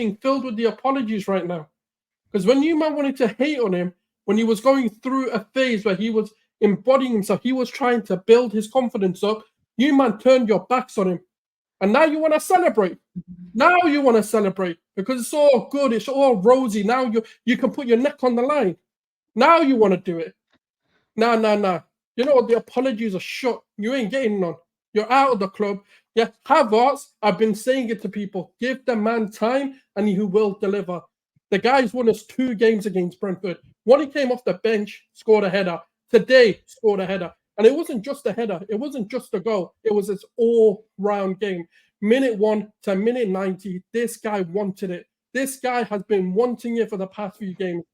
being filled with the apologies right now. Because when you man wanted to hate on him, when he was going through a phase where he was embodying himself, he was trying to build his confidence up, you man turned your backs on him. And now you want to celebrate. Now you want to celebrate because it's all good, it's all rosy. Now you can put your neck on the line. Now you want to do it. Nah. You know what? The apologies are shut. You ain't getting none. You're out of the club. Yeah, Havertz, I've been saying it to people. Give the man time and he will deliver. The guy's won us 2 games against Brentford. One, he came off the bench, scored a header. Today, scored a header. And it wasn't just a header. It wasn't just a goal. It was this all-round game. Minute 1 to minute 90, this guy wanted it. This guy has been wanting it for the past few games.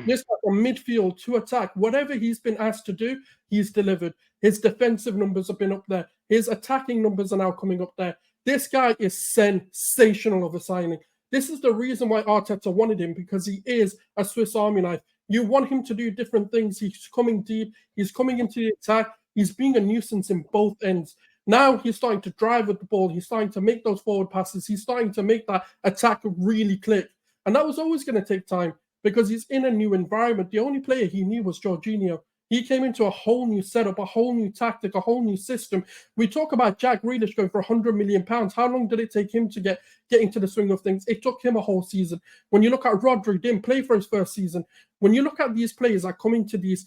This guy from midfield to attack, whatever he's been asked to do, he's delivered. His defensive numbers have been up there. His attacking numbers are now coming up there. This guy is sensational of a signing. This is the reason why Arteta wanted him, because he is a Swiss Army knife. You want him to do different things. He's coming deep. He's coming into the attack. He's being a nuisance in both ends. Now he's starting to drive with the ball. He's starting to make those forward passes. He's starting to make that attack really click. And that was always going to take time because he's in a new environment. The only player he knew was Jorginho. He came into a whole new setup, a whole new tactic, a whole new system. We talk about Jack Grealish going for £100 million. How long did it take him to get into the swing of things? It took him a whole season. When you look at Rodri, didn't play for his first season. When you look at these players that come into these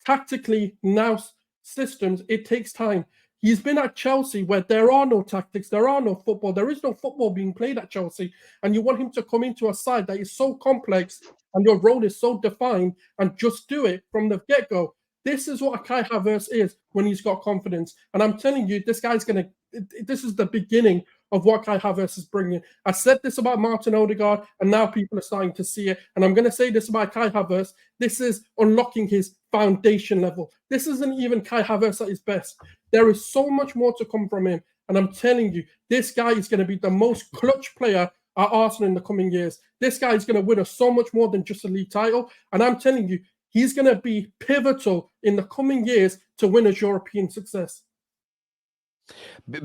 tactically now systems, it takes time. He's been at Chelsea where there are no tactics, there are no football, there is no football being played at Chelsea. And you want him to come into a side that is so complex and your role is so defined and just do it from the get-go. This is what a Kai Havertz is when he's got confidence. And I'm telling you, this is the beginning of what Kai Havertz is bringing. I said this about Martin Odegaard, and now people are starting to see it. And I'm going to say this about Kai Havertz. This is unlocking his foundation level. This isn't even Kai Havertz at his best. There is so much more to come from him. And I'm telling you, this guy is going to be the most clutch player at Arsenal in the coming years. This guy is going to win us so much more than just a league title. And I'm telling you, he's going to be pivotal in the coming years to win us European success.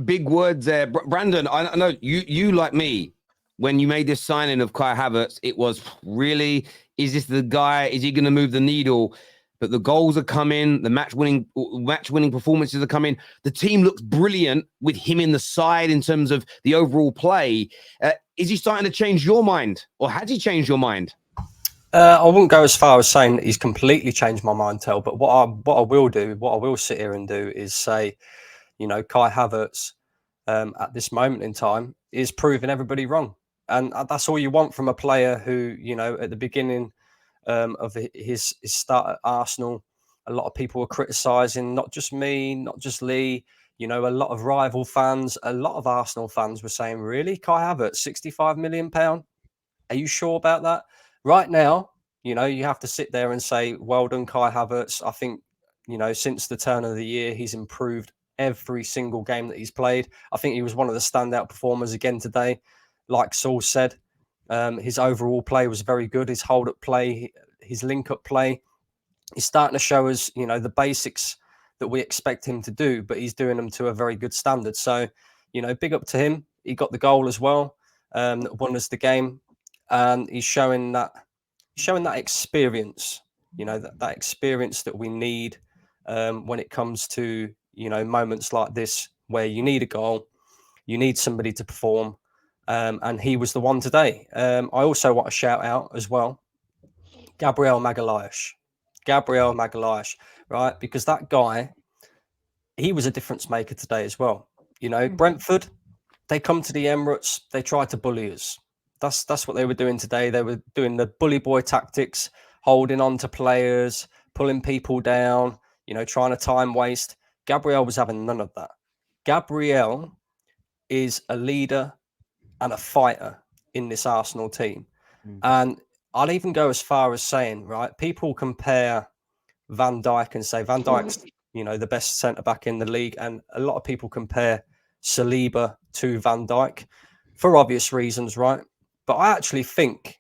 Big words there. Brandon, I know you like me, when you made this signing of Kai Havertz, it was really, is this the guy? Is he going to move the needle? But the goals are coming. The match-winning performances are coming. The team looks brilliant with him in the side in terms of the overall play. Is he starting to change your mind, or has he changed your mind? I wouldn't go as far as saying that he's completely changed my mind, Tel. But what I will sit here and do is say, you know, Kai Havertz at this moment in time is proving everybody wrong. And that's all you want from a player who, you know, at the beginning of his start at Arsenal, a lot of people were criticising, not just me, not just Lee, you know, a lot of rival fans, a lot of Arsenal fans were saying, really, Kai Havertz, £65 million? Are you sure about that? Right now, you know, you have to sit there and say, well done, Kai Havertz. I think, you know, since the turn of the year, he's improved every single game that he's played. I think he was one of the standout performers again today. Like Saul said, his overall play was very good. His hold-up play, his link-up play, he's starting to show us, you know, the basics that we expect him to do, but he's doing them to a very good standard. So, you know, big up to him. He got the goal as well, that won us the game. And he's showing that experience, you know, that experience that we need when it comes to, you know, moments like this where you need a goal, you need somebody to perform, and he was the one today. I also want to shout out as well, Gabriel Magalh, right? Because that guy, he was a difference maker today as well. You know, Brentford, they come to the Emirates, they try to bully us. That's what they were doing today. They were doing the bully boy tactics, holding on to players, pulling people down, you know, trying to time waste. Gabriel was having none of that. Gabriel is a leader and a fighter in this Arsenal team. And I'll even go as far as saying, right, people compare Van Dijk and say Van Dijk's, you know, the best centre-back in the league. And a lot of people compare Saliba to Van Dijk for obvious reasons, right? But I actually think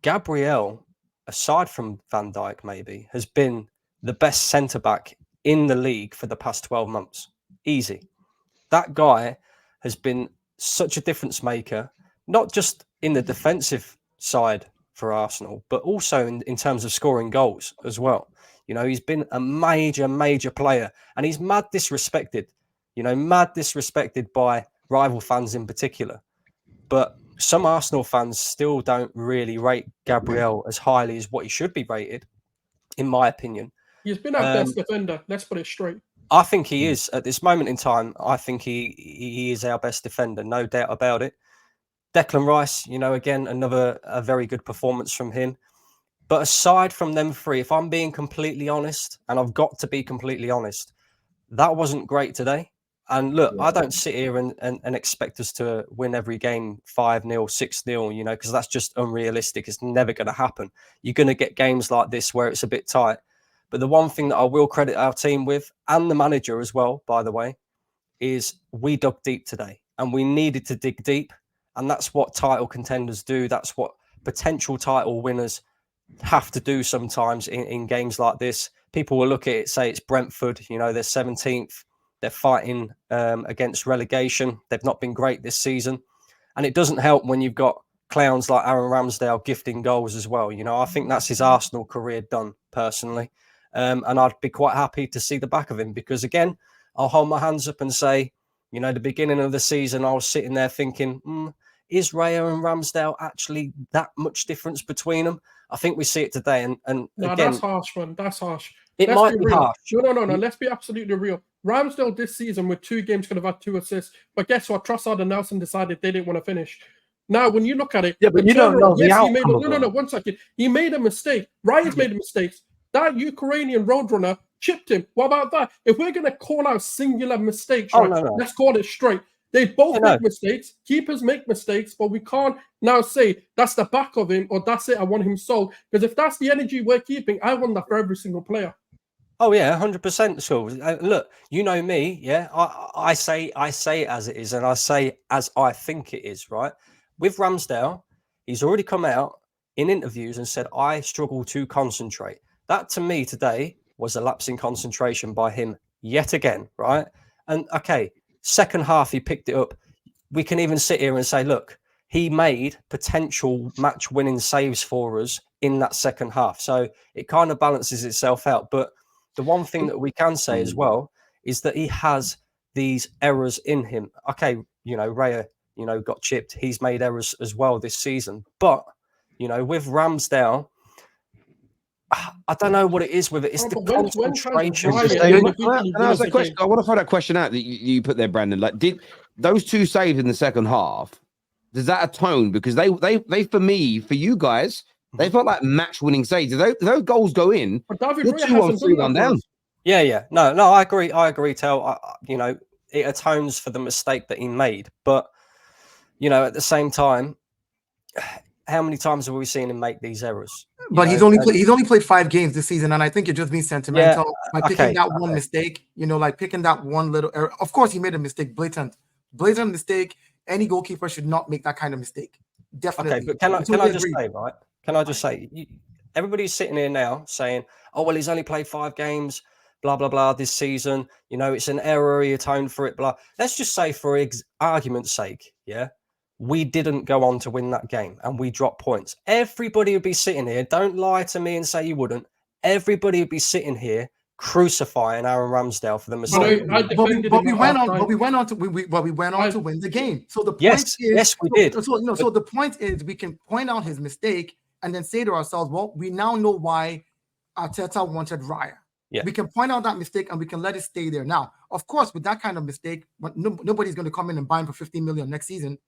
Gabriel, aside from Van Dijk maybe, has been the best centre-back in the league for the past 12 months. Easy. That guy has been such a difference maker, not just in the defensive side for Arsenal, but also in terms of scoring goals as well. You know, he's been a major player, and he's mad disrespected. You know, mad disrespected by rival fans in particular. But some Arsenal fans still don't really rate Gabriel as highly as what he should be rated, in my opinion. He's been our best defender. Let's put it straight. I think he is at this moment in time. I think he is our best defender, no doubt about it. Declan Rice, you know, again, a very good performance from him. But aside from them three, if I'm being completely honest, and I've got to be completely honest, that wasn't great today. And look, I don't sit here and expect us to win every game 5-0, 6-0, you know, because that's just unrealistic. It's never going to happen. You're going to get games like this where it's a bit tight. But the one thing that I will credit our team with, and the manager as well, by the way, is we dug deep today, and we needed to dig deep. And that's what title contenders do. That's what potential title winners have to do sometimes in games like this. People will look at it, say it's Brentford, you know, they're 17th. They're fighting against relegation. They've not been great this season. And it doesn't help when you've got clowns like Aaron Ramsdale gifting goals as well. You know, I think that's his Arsenal career done, personally. And I'd be quite happy to see the back of him because, again, I'll hold my hands up and say, you know, the beginning of the season, I was sitting there thinking, is Raya and Ramsdale actually that much difference between them? I think we see it today. And no, again, that's harsh, man. That's harsh. It might be harsh. No. Let's be absolutely real. Ramsdale this season with 2 games could have had 2 assists. But guess what? Trossard and Nelson decided they didn't want to finish. Now, when you look at it, but you don't know the outcome. No, 1 second. He made a mistake. Raya's made a mistake. That Ukrainian roadrunner chipped him. What about that? If we're going to call out singular mistakes, let's call it straight. They both make mistakes. Keepers make mistakes, but we can't now say that's the back of him or that's it. I want him sold. Because if that's the energy we're keeping, I want that for every single player. Oh yeah, 100%. So look, you know me, yeah. I say it as it is, and I say as I think it is. Right with Ramsdale, he's already come out in interviews and said I struggle to concentrate. That to me today was a lapse in concentration by him yet again. Right, and okay. Second half, he picked it up. We can even sit here and say, look, he made potential match-winning saves for us in that second half. So it kind of balances itself out. But the one thing that we can say as well is that he has these errors in him. Okay, you know, Raya, you know, got chipped. He's made errors as well this season. But, you know, with Ramsdale, I don't know what it is with it. It's the concentration. I want to find that question out that you put there, Brandon. Like, did those 2 saves in the second half? Does that atone? Because they for me, for you guys, they felt like match-winning saves. If those goals go in, you're 2-1, 3-1 down. Yeah. No, I agree, Tel. You know, it atones for the mistake that he made. But, you know, at the same time, how many times have we seen him make these errors? But he's only played 5 games this season, and I think you're just being sentimental by picking that one mistake. You know, like picking that one little error. Of course, he made a mistake, blatant mistake. Any goalkeeper should not make that kind of mistake. Definitely. Okay, but can I just say, right? Can I just say, everybody's sitting here now saying, "Oh well, he's only played 5 games, blah blah blah, this season. You know, it's an error. He atoned for it. Blah." Let's just say, for argument's sake, yeah. We didn't go on to win that game and we dropped points. Everybody would be sitting here. Don't lie to me and say you wouldn't. Everybody would be sitting here crucifying Aaron Ramsdale for the mistake. But we went on to win the game. So the point yes, we did. So the point is we can point out his mistake and then say to ourselves, well, we now know why Arteta wanted Raya. Yeah. We can point out that mistake and we can let it stay there. Now, of course, with that kind of mistake, nobody's going to come in and buy him for 15 million next season.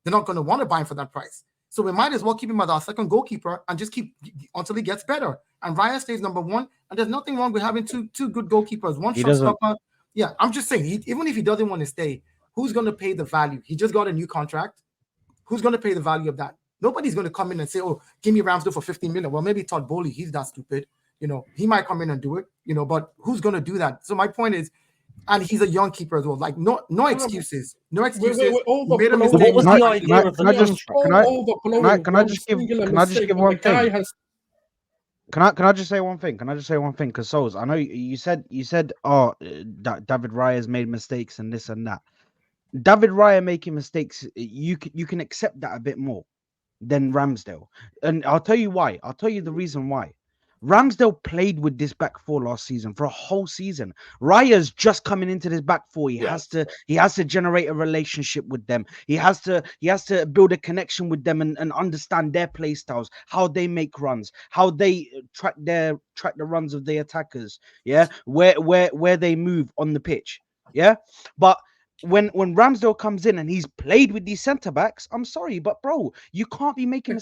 They're not going to want to buy him for that price. So we might as well keep him as our second goalkeeper and just keep until he gets better. And Raya stays number 1. And there's nothing wrong with having two good goalkeepers. One shot stopper. Yeah, I'm just saying, even if he doesn't want to stay, who's going to pay the value? He just got a new contract. Who's going to pay the value of that? Nobody's going to come in and say, oh, give me Ramsdale for 15 million. Well, maybe Todd Bowley, he's that stupid. You know, he might come in and do it, you know, but who's going to do that? So my point is, and he's a young keeper as well. Like no excuses. No excuses. What was the idea of Can I just give one thing? Can I just say one thing? Because Souls, I know you said David Raya has made mistakes and this and that. David Raya making mistakes, you can accept that a bit more. than Ramsdale. And I'll tell you why. I'll tell you the reason why. Ramsdale played with this back four last season for a whole season. Raya's just coming into this back four. He has to generate a relationship with them. He has to build a connection with them and understand their play styles, how they make runs, how they track the runs of the attackers. Yeah, where they move on the pitch. Yeah, but when Ramsdale comes in and he's played with these centre backs, I'm sorry, but bro, you can't be making